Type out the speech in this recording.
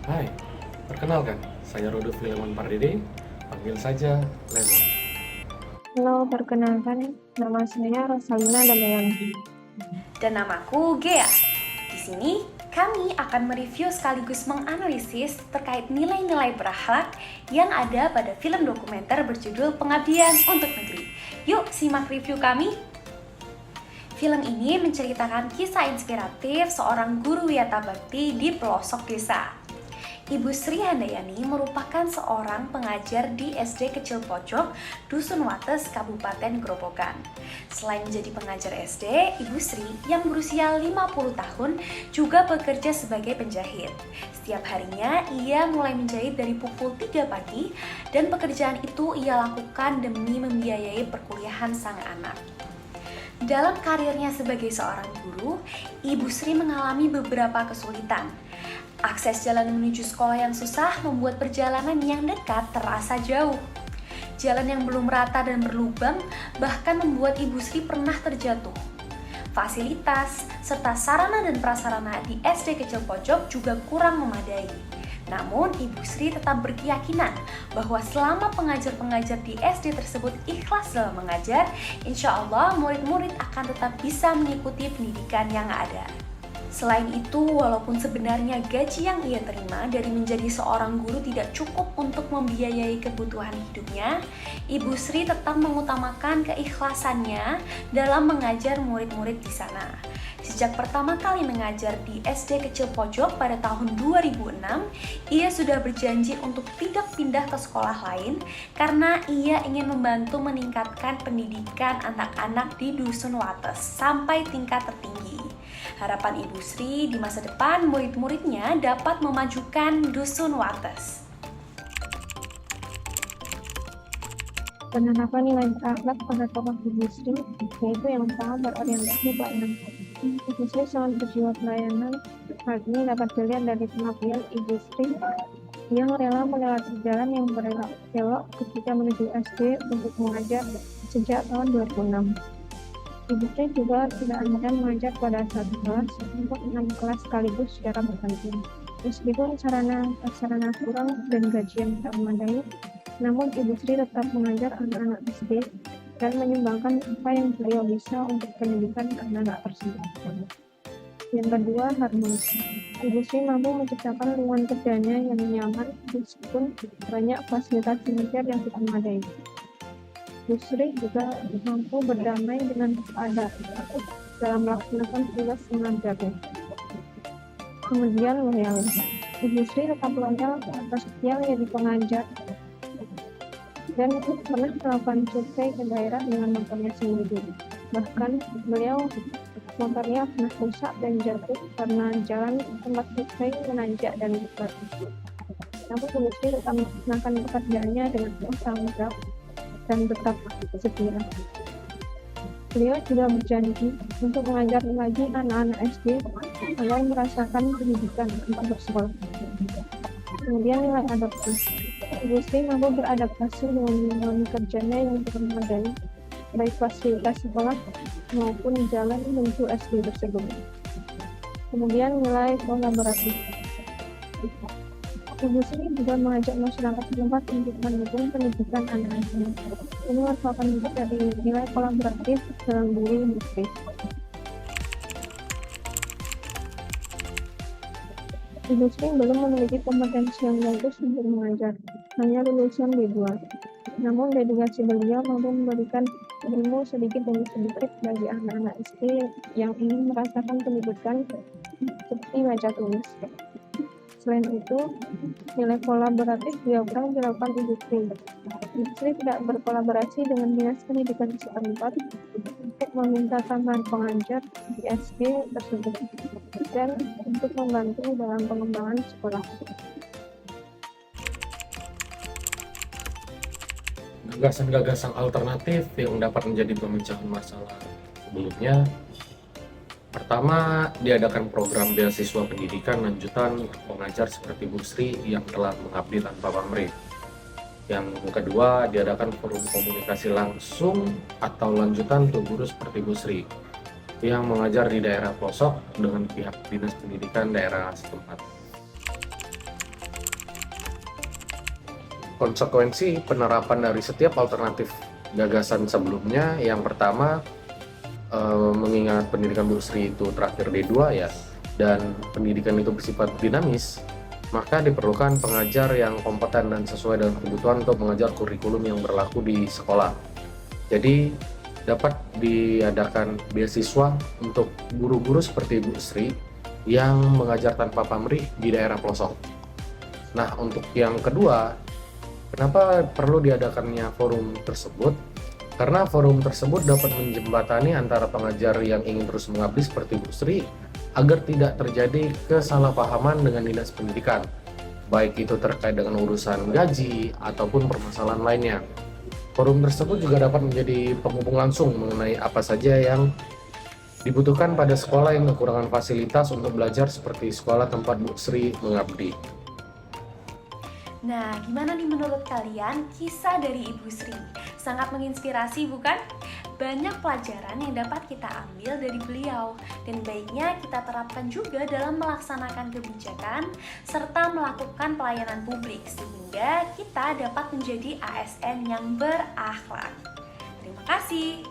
Hai, perkenalkan, saya Rodolf Lemon Pardede, panggil saja Lemon. Halo, perkenalkan, nama saya Rosalina Damayanti. Dan namaku Gea. Di sini kami akan mereview sekaligus menganalisis terkait nilai-nilai berakhlak yang ada pada film dokumenter berjudul Pengabdian untuk Negeri. Yuk simak review kami. Film ini menceritakan kisah inspiratif seorang guru wiyata bakti di pelosok desa. Ibu Sri Handayani merupakan seorang pengajar di SD Kecil Pojok, Dusun Wates, Kabupaten Grobogan. Selain menjadi pengajar SD, Ibu Sri yang berusia 50 tahun juga bekerja sebagai penjahit. Setiap harinya ia mulai menjahit dari pukul 3 pagi dan pekerjaan itu ia lakukan demi membiayai perkuliahan sang anak. Dalam karirnya sebagai seorang guru, Ibu Sri mengalami beberapa kesulitan. Akses jalan menuju sekolah yang susah membuat perjalanan yang dekat terasa jauh. Jalan yang belum rata dan berlubang bahkan membuat Ibu Sri pernah terjatuh. Fasilitas serta sarana dan prasarana di SD Kecil Pojok juga kurang memadai. Namun, Ibu Sri tetap berkeyakinan bahwa selama pengajar-pengajar di SD tersebut ikhlas dalam mengajar, insya Allah murid-murid akan tetap bisa mengikuti pendidikan yang ada. Selain itu, walaupun sebenarnya gaji yang ia terima dari menjadi seorang guru tidak cukup untuk membiayai kebutuhan hidupnya, Ibu Sri tetap mengutamakan keikhlasannya dalam mengajar murid-murid di sana. Sejak pertama kali mengajar di SD Kecil Pojok pada tahun 2006, ia sudah berjanji untuk tidak pindah ke sekolah lain karena ia ingin membantu meningkatkan pendidikan anak-anak di Dusun Wates sampai tingkat tertinggi. Harapan Ibu Sri di masa depan murid-muridnya dapat memajukan Dusun Wates. Penerapan nilai berakhlak pada tokoh Ibu Sri, yaitu yang pertama berorientasi pelayanan. Ibu Sri sangat berjiwa pelayanan. Hal ini dapat dilihat dari pengabdian Ibu Sri yang rela melewati jalan yang berbelok ketika menuju SD untuk mengajar sejak tahun 2006. Ibu Sri juga tidak hanya mengajar pada satu kelas untuk 6 kelas sekaligus secara bergantian. Meskipun sarana kurang dan gaji yang tak memadai, namun Ibu Sri tetap mengajar anak-anak SD dan menyumbangkan apa yang beliau bisa untuk pendidikan anak-anak tersebut. Yang kedua, harmonis. Ibu Sri mampu menciptakan lingkungan kerjanya yang nyaman meskipun banyak fasilitas militer yang tidak memadai. Bu Sri juga mampu berdamai dengan keadaan dalam melaksanakan tugas mengajarnya. Kemudian loyal. Ibu Sri tetap loyal atas setia menjadi pengajar dan pernah melakukan survei ke daerah dengan motornya sendiri. Bahkan beliau motornya pernah rusak dan jatuh karena jalan tempat survei menanjak dan lebat. Namun Bu Sri tetap melaksanakan pekerjaannya dengan penuh tanggung jawab dan tetap setia. Beliau juga berjanji untuk mengajar lagi anak-anak SD agar merasakan pendidikan untuk bersekolah. Kemudian nilai adaptasi. Ibu Sri mampu beradaptasi dengan lingkungan kerjanya yang tidak memadai, baik fasilitas sekolah maupun jalan menuju SD tersebut. Kemudian nilai kolaboratif. Ibu Sri juga mengajak masyarakat setempat untuk mendukung pendidikan anak-anaknya. Ini merupakan wujud dari nilai kolaboratif dalam diri Ibu Sri. Ibu Sri belum memiliki kompetensi yang bagus untuk mengajar, hanya lulusan D2. Namun dedikasi beliau mampu memberikan ilmu sedikit demi sedikit bagi anak-anak SD yang ingin merasakan pendidikan seperti baca tulis. Selain itu, nilai kolaboratif juga dilakukan Ibu Sri. Ibu Sri tidak berkolaborasi dengan dinas pendidikan setempat untuk meminta tambahan pengajar di SD tersebut dan untuk membantu dalam pengembangan sekolah. Gagasan-gagasan alternatif yang dapat menjadi pemecahan masalah sebelumnya. Pertama, diadakan program beasiswa pendidikan lanjutan pengajar seperti Bu Sri yang telah mengabdi tanpa pamrih. Yang kedua, diadakan forum komunikasi langsung atau lanjutan untuk guru seperti Bu Sri yang mengajar di daerah pelosok dengan pihak dinas pendidikan daerah setempat. konsekuensi penerapan dari setiap alternatif gagasan sebelumnya. Yang pertama, mengingat pendidikan Bu Sri itu terakhir D2 ya, dan pendidikan itu bersifat dinamis, maka diperlukan pengajar yang kompeten dan sesuai dengan kebutuhan untuk mengajar kurikulum yang berlaku di sekolah. Jadi dapat diadakan beasiswa untuk guru-guru seperti Bu Sri yang mengajar tanpa pamrih di daerah pelosok. Nah, untuk yang kedua, kenapa perlu diadakannya forum tersebut? Karena forum tersebut dapat menjembatani antara pengajar yang ingin terus mengabdi seperti Bu Sri agar tidak terjadi kesalahpahaman dengan dinas pendidikan, baik itu terkait dengan urusan gaji ataupun permasalahan lainnya. Forum tersebut juga dapat menjadi penghubung langsung mengenai apa saja yang dibutuhkan pada sekolah yang kekurangan fasilitas untuk belajar seperti sekolah tempat Bu Sri mengabdi. Nah, gimana nih menurut kalian kisah dari Ibu Sri? Sangat menginspirasi bukan? Banyak pelajaran yang dapat kita ambil dari beliau, dan baiknya kita terapkan juga dalam melaksanakan kebijakan serta melakukan pelayanan publik sehingga kita dapat menjadi ASN yang berakhlak. Terima kasih.